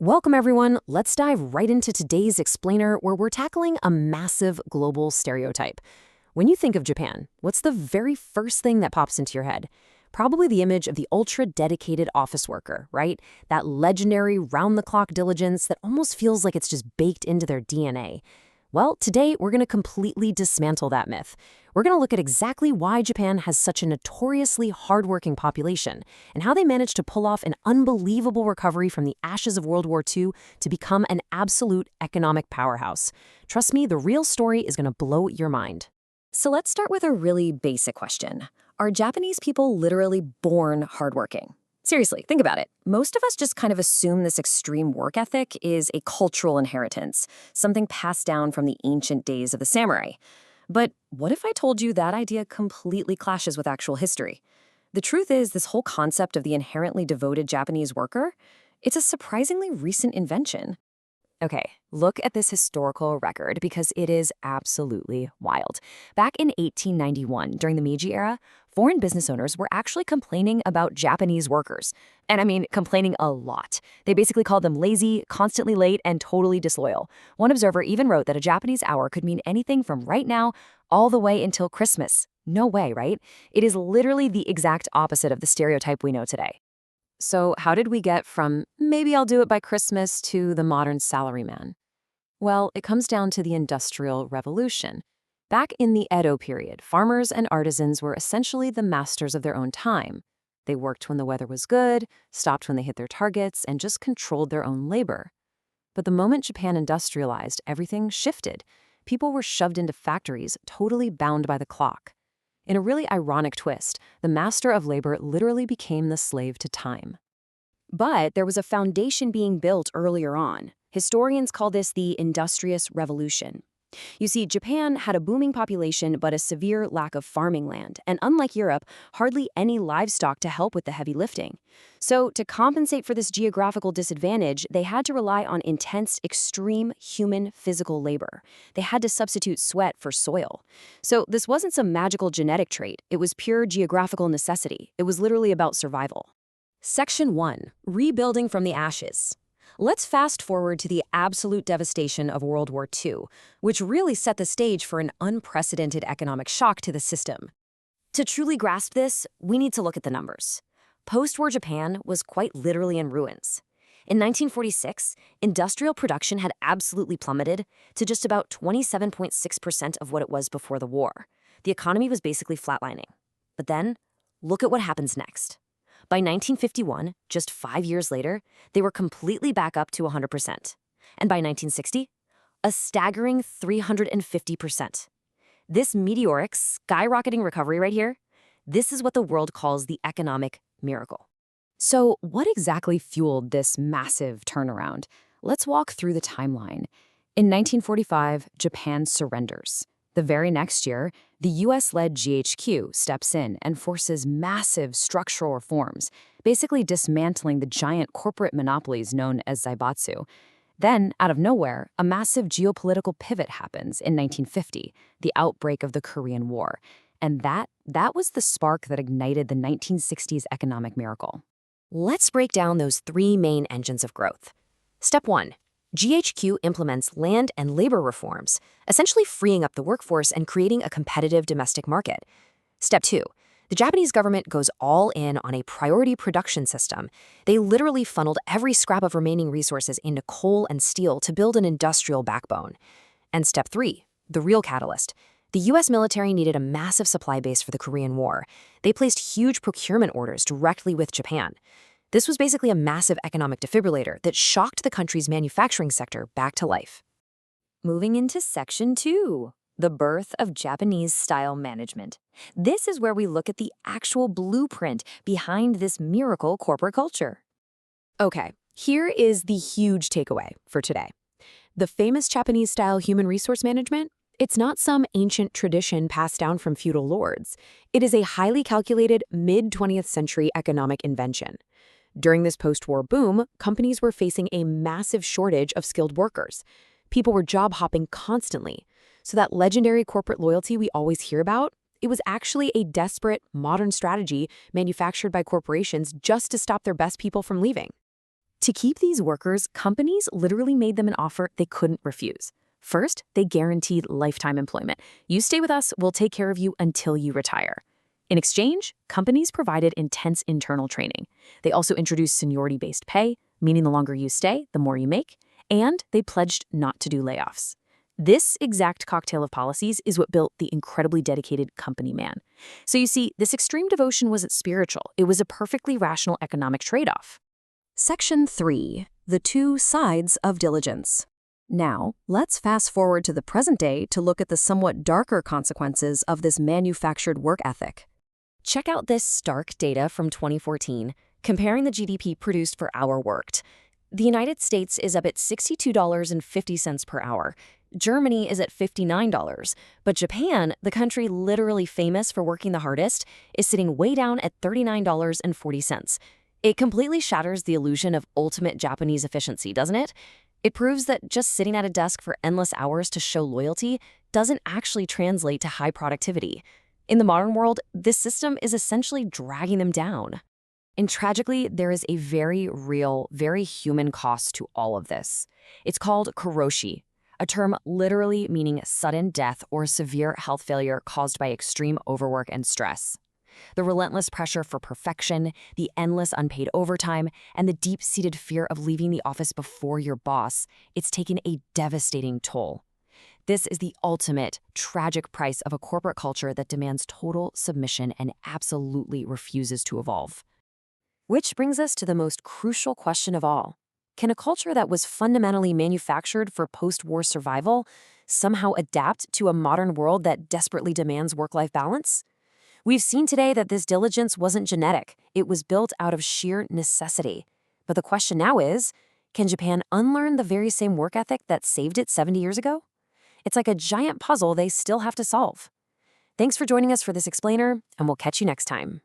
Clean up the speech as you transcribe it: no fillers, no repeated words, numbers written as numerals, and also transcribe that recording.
Welcome, everyone. Let's dive right into today's explainer, where we're tackling a massive global stereotype. When you think of Japan, what's the very first thing that pops into your head? Probably the image of the ultra-dedicated office worker, right? That legendary round-the-clock diligence that almost feels like it's just baked into their DNA. Well, today we're going to completely dismantle that myth. We're going to look at exactly why Japan has such a notoriously hardworking population and how they managed to pull off an unbelievable recovery from the ashes of World War II to become an absolute economic powerhouse. Trust me, the real story is going to blow your mind. So let's start with a really basic question. Are Japanese people literally born hardworking? Seriously, think about it. Most of us just kind of assume this extreme work ethic is a cultural inheritance, something passed down from the ancient days of the samurai. But what if I told you that idea completely clashes with actual history? The truth is, this whole concept of the inherently devoted Japanese worker, it's a surprisingly recent invention. Okay, look at this historical record because it is absolutely wild. Back in 1891, during the Meiji era, foreign business owners were actually complaining about Japanese workers. And I mean, complaining a lot. They basically called them lazy, constantly late, and totally disloyal. One observer even wrote that a Japanese hour could mean anything from right now all the way until Christmas. No way, right? It is literally the exact opposite of the stereotype we know today. So how did we get from maybe I'll do it by Christmas to the modern salaryman? Well, it comes down to the Industrial Revolution. Back in the Edo period, farmers and artisans were essentially the masters of their own time. They worked when the weather was good, stopped when they hit their targets, and just controlled their own labor. But the moment Japan industrialized, everything shifted. People were shoved into factories, totally bound by the clock. In a really ironic twist, the master of labor literally became the slave to time. But there was a foundation being built earlier on. Historians call this the Industrious Revolution. You see, Japan had a booming population but a severe lack of farming land, and unlike Europe, hardly any livestock to help with the heavy lifting. So, to compensate for this geographical disadvantage, they had to rely on intense, extreme human physical labor. They had to substitute sweat for soil. So, this wasn't some magical genetic trait. It was pure geographical necessity. It was literally about survival. Section 1. Rebuilding from the ashes. Let's fast forward to the absolute devastation of World War II, which really set the stage for an unprecedented economic shock to the system. To truly grasp this, we need to look at the numbers. Post-war Japan was quite literally in ruins. In 1946, industrial production had absolutely plummeted to just about 27.6% of what it was before the war. The economy was basically flatlining. But then, look at what happens next. By 1951, just 5 years later, they were completely back up to 100%. And by 1960, a staggering 350%. This meteoric, skyrocketing recovery right here, this is what the world calls the economic miracle. So what exactly fueled this massive turnaround? Let's walk through the timeline. In 1945, Japan surrenders. The very next year, the US-led GHQ steps in and forces massive structural reforms, basically dismantling the giant corporate monopolies known as zaibatsu. Then, out of nowhere, a massive geopolitical pivot happens in 1950, the outbreak of the Korean War. And that was the spark that ignited the 1960s economic miracle. Let's break down those three main engines of growth. Step 1. GHQ implements land and labor reforms, essentially freeing up the workforce and creating a competitive domestic market. Step 2. The Japanese government goes all in on a priority production system. They literally funneled every scrap of remaining resources into coal and steel to build an industrial backbone. And Step 3. The real catalyst. The US military needed a massive supply base for the Korean War. They placed huge procurement orders directly with Japan. This was basically a massive economic defibrillator that shocked the country's manufacturing sector back to life. Moving into Section 2, the birth of Japanese-style management. This is where we look at the actual blueprint behind this miracle corporate culture. Okay, here is the huge takeaway for today. The famous Japanese-style human resource management, it's not some ancient tradition passed down from feudal lords. It is a highly calculated mid-20th century economic invention. During this post-war boom, companies were facing a massive shortage of skilled workers. People were job-hopping constantly. So that legendary corporate loyalty we always hear about, it was actually a desperate, modern strategy manufactured by corporations just to stop their best people from leaving. To keep these workers, companies literally made them an offer they couldn't refuse. First, they guaranteed lifetime employment. You stay with us, we'll take care of you until you retire. In exchange, companies provided intense internal training. They also introduced seniority-based pay, meaning the longer you stay, the more you make, and they pledged not to do layoffs. This exact cocktail of policies is what built the incredibly dedicated company man. So you see, this extreme devotion wasn't spiritual. It was a perfectly rational economic trade-off. Section 3. The two sides of diligence. Now, let's fast forward to the present day to look at the somewhat darker consequences of this manufactured work ethic. Check out this stark data from 2014, comparing the GDP produced per hour worked. The United States is up at $62.50 per hour. Germany is at $59, but Japan, the country literally famous for working the hardest, is sitting way down at $39.40. It completely shatters the illusion of ultimate Japanese efficiency, doesn't it? It proves that just sitting at a desk for endless hours to show loyalty doesn't actually translate to high productivity. In the modern world, this system is essentially dragging them down. And tragically, there is a very real, very human cost to all of this. It's called karoshi, a term literally meaning sudden death or severe health failure caused by extreme overwork and stress. The relentless pressure for perfection, the endless unpaid overtime, and the deep-seated fear of leaving the office before your boss, it's taken a devastating toll. This is the ultimate, tragic price of a corporate culture that demands total submission and absolutely refuses to evolve. Which brings us to the most crucial question of all. Can a culture that was fundamentally manufactured for post-war survival somehow adapt to a modern world that desperately demands work-life balance? We've seen today that this diligence wasn't genetic. It was built out of sheer necessity. But the question now is, can Japan unlearn the very same work ethic that saved it 70 years ago? It's like a giant puzzle they still have to solve. Thanks for joining us for this explainer, and we'll catch you next time.